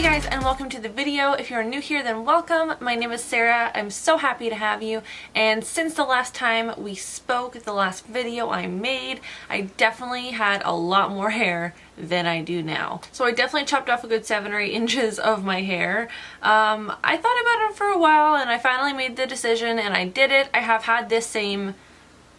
guys, and welcome to the video. If you're new here, then welcome. My name is Sarah. I'm so happy to have you. And since the last time we spoke, the last video I made, I definitely had a lot more hair than I do now. So I definitely chopped off a good 7 or 8 inches of my hair. I thought about it for a while and I finally made the decision and I did it. I have had this same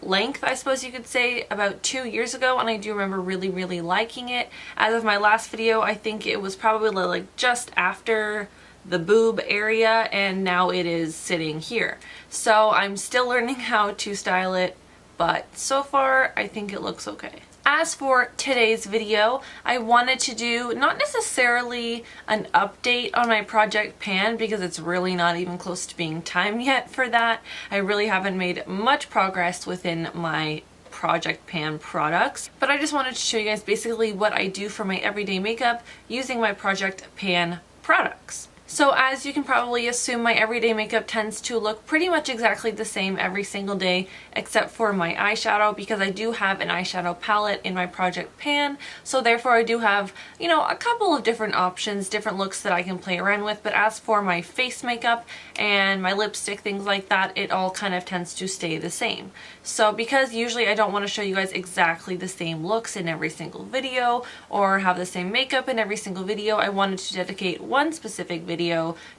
length, I suppose you could say, about 2 years ago, and I do remember really liking it. As of my last video, I think it was probably like just after the boob area, and now it is sitting here. So I'm still learning how to style it, but so far I think it looks okay. As for today's video, I wanted to do not necessarily an update on my Project Pan because it's really not even close to being time yet for that. I really haven't made much progress within my Project Pan products, but I just wanted to show you guys basically what I do for my everyday makeup using my Project Pan products. So as you can probably assume, my everyday makeup tends to look pretty much exactly the same every single day except for my eyeshadow, because I do have an eyeshadow palette in my Project Pan, so therefore I do have, you know, a couple of different options, different looks that I can play around with. But as for my face makeup and my lipstick, things like that, it all kind of tends to stay the same. So because usually I don't want to show you guys exactly the same looks in every single video or have the same makeup in every single video, I wanted to dedicate one specific video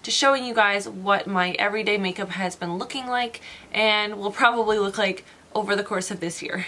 to showing you guys what my everyday makeup has been looking like and will probably look like over the course of this year.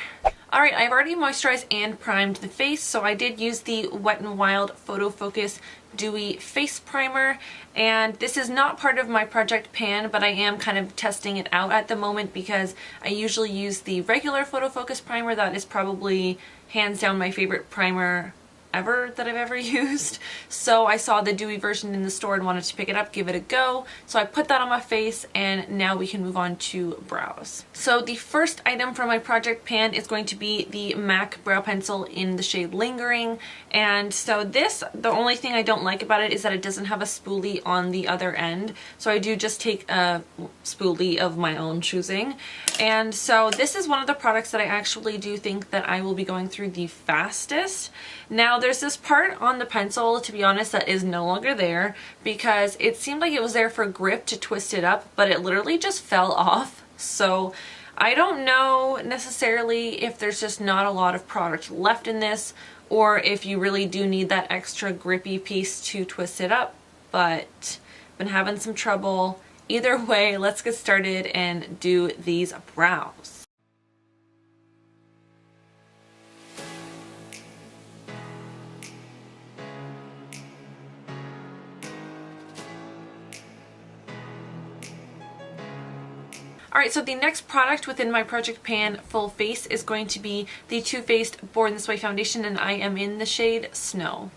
Alright, I've already moisturized and primed the face, so I did use the Wet n Wild Photofocus Dewy Face Primer, and this is not part of my Project Pan, but I am kind of testing it out at the moment because I usually use the regular Photofocus primer. That is probably hands down my favorite primer ever that I've ever used. So I saw the dewy version in the store and wanted to pick it up, give it a go. So I put that on my face, and now we can move on to brows. So the first item from my Project Pan is going to be the MAC brow pencil in the shade Lingering. And so this, the only thing I don't like about it is that it doesn't have a spoolie on the other end. So I do just take a spoolie of my own choosing. And so this is one of the products that I actually do think that I will be going through the fastest. Now there's this part on the pencil, to be honest, that is no longer there because it seemed like it was there for grip to twist it up, but it literally just fell off. So I don't know necessarily if there's just not a lot of product left in this or if you really do need that extra grippy piece to twist it up, but I've been having some trouble. Either way, let's get started and do these brows. Alright, so the next product within my Project Pan full face is going to be the Too Faced Born This Way foundation, and I am in the shade Snow.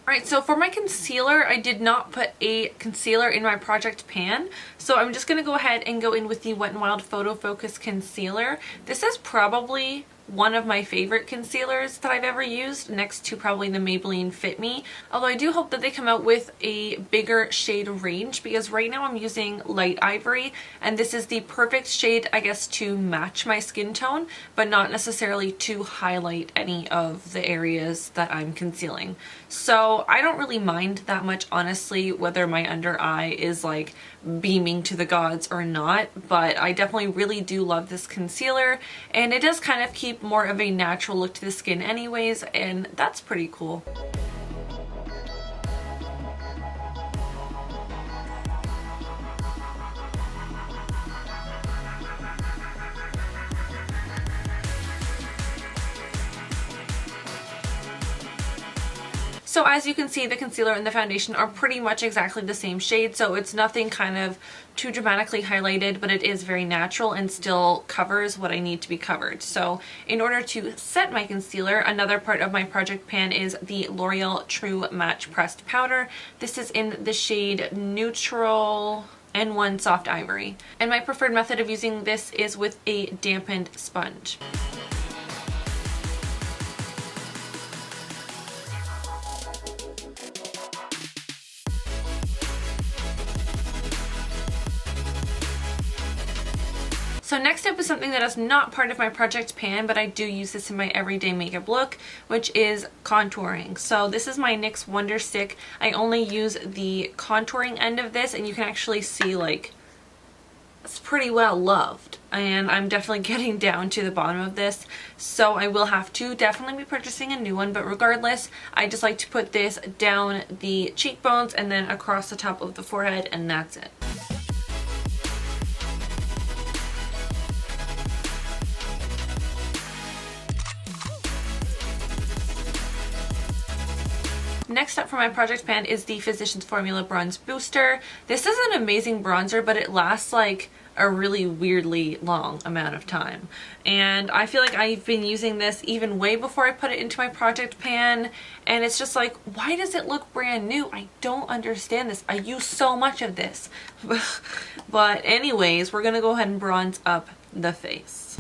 Alright, so for my concealer, I did not put a concealer in my Project Pan, so I'm just going to go ahead and go in with the Wet n Wild Photofocus Concealer. This is probably one of my favorite concealers that I've ever used, next to probably the Maybelline Fit Me. Although I do hope that they come out with a bigger shade range, because right now I'm using Light Ivory, and this is the perfect shade, I guess, to match my skin tone, but not necessarily to highlight any of the areas that I'm concealing. So I don't really mind that much, honestly, whether my under eye is like beaming to the gods or not, but I definitely really do love this concealer, and it does kind of keep more of a natural look to the skin anyways, and that's pretty cool. So as you can see, the concealer and the foundation are pretty much exactly the same shade, so it's nothing kind of too dramatically highlighted, but it is very natural and still covers what I need to be covered. So in order to set my concealer, another part of my Project Pan is the L'Oreal True Match Pressed Powder. This is in the shade Neutral N1 Soft Ivory. And my preferred method of using this is with a dampened sponge. So next up is something that is not part of my project pan, but I do use this in my everyday makeup look, which is contouring. So this is my NYX Wonder Stick. I only use the contouring end of this, and you can actually see like it's pretty well loved, and I'm definitely getting down to the bottom of this, so I will have to definitely be purchasing a new one. But regardless, I just like to put this down the cheekbones and then across the top of the forehead, and that's it. Next up for my project pan is the Physicians Formula Bronze Booster. This is an amazing bronzer, but it lasts like a really weirdly long amount of time. And I feel like I've been using this even way before I put it into my project pan, and it's just like, why does it look brand new? I don't understand this. I use so much of this. But anyways, we're gonna go ahead and bronze up the face.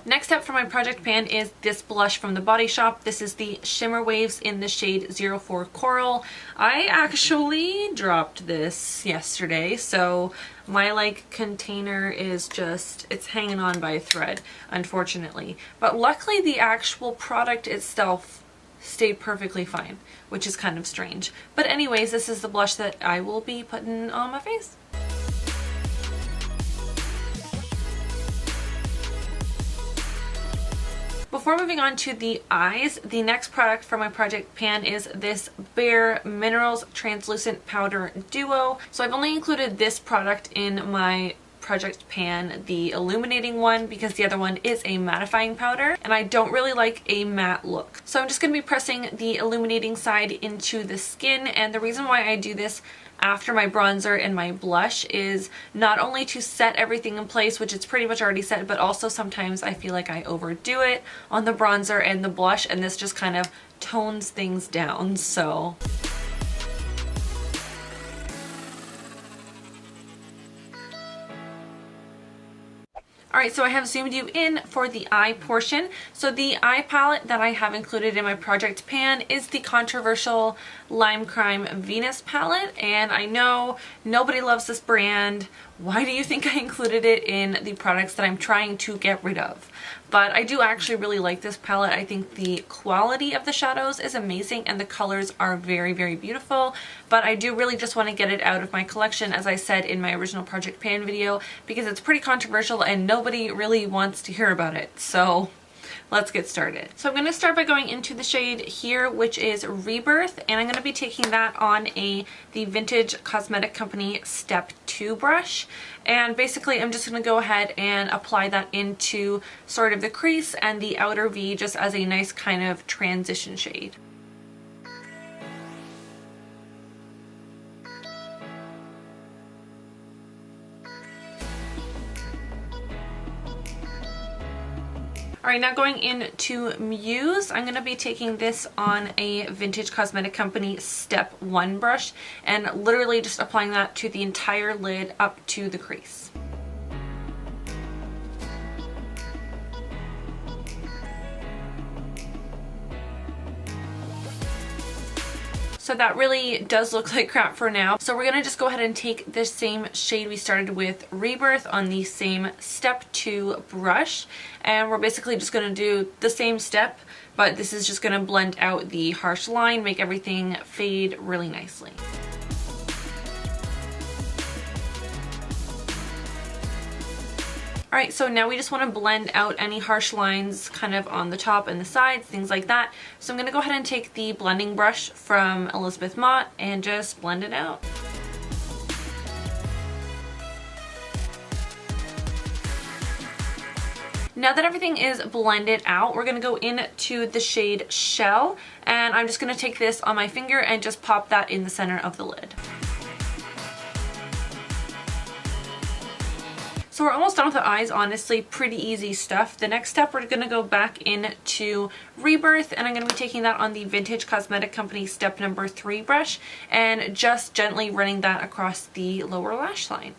Next up for my project pan is this blush from the Body Shop. This is the Shimmer Waves in the shade 04 Coral. I actually dropped this yesterday, so my like container is just, it's hanging on by a thread, unfortunately. But luckily the actual product itself stayed perfectly fine, which is kind of strange. But anyways, this is the blush that I will be putting on my face. Before moving on to the eyes, the next product for my project pan is this Bare Minerals Translucent Powder Duo. So I've only included this product in my project pan, the illuminating one, because the other one is a mattifying powder, and I don't really like a matte look. So I'm just going to be pressing the illuminating side into the skin, and the reason why I do this after my bronzer and my blush is not only to set everything in place, which it's pretty much already set, but also sometimes I feel like I overdo it on the bronzer and the blush, and this just kind of tones things down. So alright, so I have zoomed you in for the eye portion. So the eye palette that I have included in my project pan is the controversial LIMECRIME Venus palette, and I know nobody loves this brand. Why do you think I included it in the products that I'm trying to get rid of? But I do actually really like this palette. I think the quality of the shadows is amazing and the colors are very, very beautiful. But I do really just want to get it out of my collection, as I said in my original project pan video, because it's pretty controversial and nobody really wants to hear about it. So let's get started. So I'm going to start by going into the shade here, which is Rebirth, and I'm going to be taking that on the Vintage Cosmetic Company Step 2 brush. And basically I'm just going to go ahead and apply that into sort of the crease and the outer V, just as a nice kind of transition shade. Alright, now going into MUSE, I'm going to be taking this on a Vintage Cosmetic Company Step 1 brush and literally just applying that to the entire lid up to the crease. So that really does look like crap for now. So we're gonna just go ahead and take this same shade we started with, Rebirth, on the same Step 2 brush. And we're basically just gonna do the same step, but this is just gonna blend out the harsh line, make everything fade really nicely. Alright, so now we just want to blend out any harsh lines kind of on the top and the sides, things like that. So I'm going to go ahead and take the blending brush from Elizabeth Mott and just blend it out. Now that everything is blended out, we're going to go into the shade Shell, and I'm just going to take this on my finger and just pop that in the center of the lid. So we're almost done with the eyes, honestly, pretty easy stuff. The next step, we're going to go back into Rebirth, and I'm going to be taking that on the Vintage Cosmetic Company Step Number 3 brush and just gently running that across the lower lash line.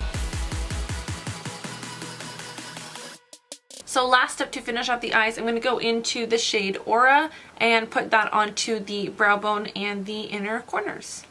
So last step to finish off the eyes, I'm going to go into the shade Aura and put that onto the brow bone and the inner corners.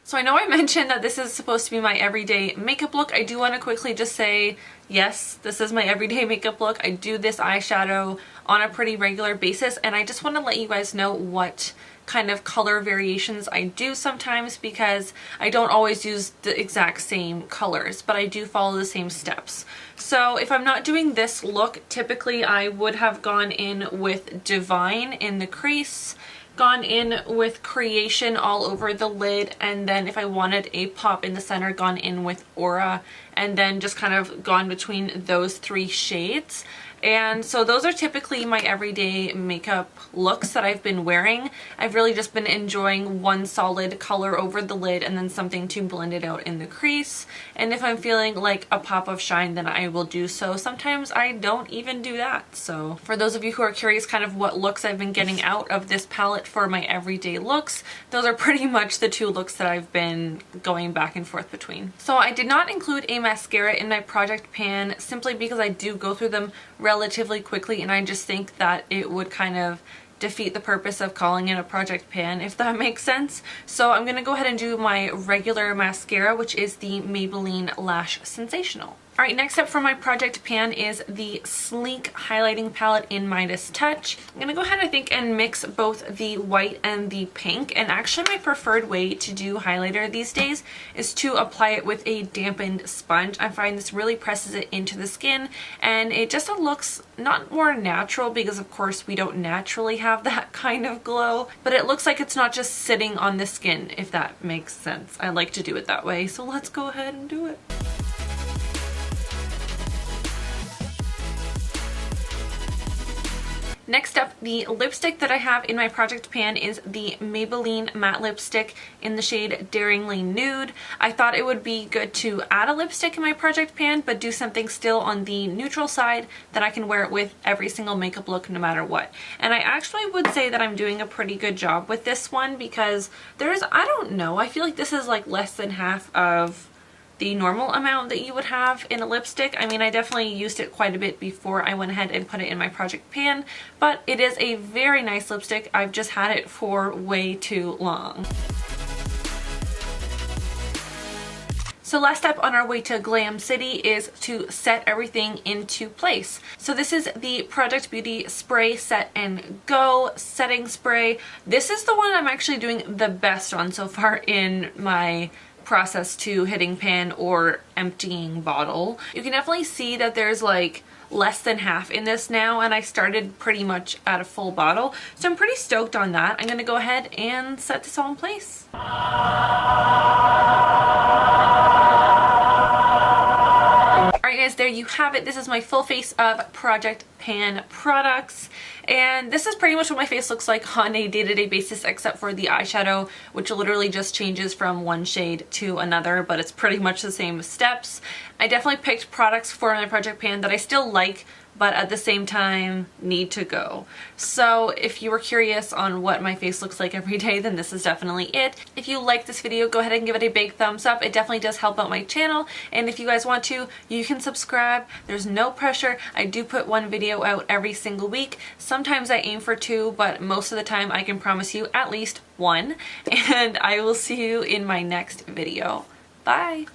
So I know I mentioned that this is supposed to be my everyday makeup look. I do want to quickly just say, yes, this is my everyday makeup look. I do this eyeshadow on a pretty regular basis, and I just want to let you guys know what kind of color variations I do sometimes, because I don't always use the exact same colors, but I do follow the same steps. So if I'm not doing this look, typically I would have gone in with Divine in the crease, gone in with Creation all over the lid, and then if I wanted a pop in the center, gone in with Aura, and then just kind of gone between those three shades. And so those are typically my everyday makeup looks that I've been wearing. I've really just been enjoying one solid color over the lid and then something to blend it out in the crease. And if I'm feeling like a pop of shine, then I will do so. Sometimes I don't even do that. So for those of you who are curious kind of what looks I've been getting out of this palette for my everyday looks, those are pretty much the two looks that I've been going back and forth between. So I did not include a mascara in my project pan simply because I do go through them relatively quickly, and I just think that it would kind of defeat the purpose of calling it a project pan, if that makes sense. So I'm gonna go ahead and do my regular mascara, which is the Maybelline Lash Sensational. Alright, next up for my project pan is the Sleek Highlighting Palette in Midas Touch. I'm going to go ahead, I think, and mix both the white and the pink. And actually my preferred way to do highlighter these days is to apply it with a dampened sponge. I find this really presses it into the skin, and it just looks not more natural, because of course we don't naturally have that kind of glow, but it looks like it's not just sitting on the skin, if that makes sense. I like to do it that way, so let's go ahead and do it. Next up, the lipstick that I have in my project pan is the Maybelline matte lipstick in the shade Daringly Nude. I thought it would be good to add a lipstick in my project pan, but do something still on the neutral side that I can wear it with every single makeup look no matter what. And I actually would say that I'm doing a pretty good job with this one, because there's, I don't know, I feel like this is like less than half of the normal amount that you would have in a lipstick. I mean, I definitely used it quite a bit before I went ahead and put it in my project pan, but it is a very nice lipstick. I've just had it for way too long. So last step on our way to Glam City is to set everything into place. So this is the Project Beauty Spray Set and Go setting spray. This is the one I'm actually doing the best on so far in my process to hitting pan or emptying bottle. You can definitely see that there's like less than half in this now, and I started pretty much at a full bottle, so I'm pretty stoked on that. I'm gonna go ahead and set this all in place. Alright guys, there you have it. This is my full face of Project Pan products, and this is pretty much what my face looks like on a day-to-day basis, except for the eyeshadow, which literally just changes from one shade to another, but it's pretty much the same steps. I definitely picked products for my project pan that I still like, but at the same time need to go. So if you were curious on what my face looks like every day, then this is definitely it. If you like this video, go ahead and give it a big thumbs up. It definitely does help out my channel, and if you guys want to, you can subscribe. There's no pressure. I do put one video out every single week. Sometimes I aim for 2, but most of the time I can promise you at least 1, and I will see you in my next video. Bye!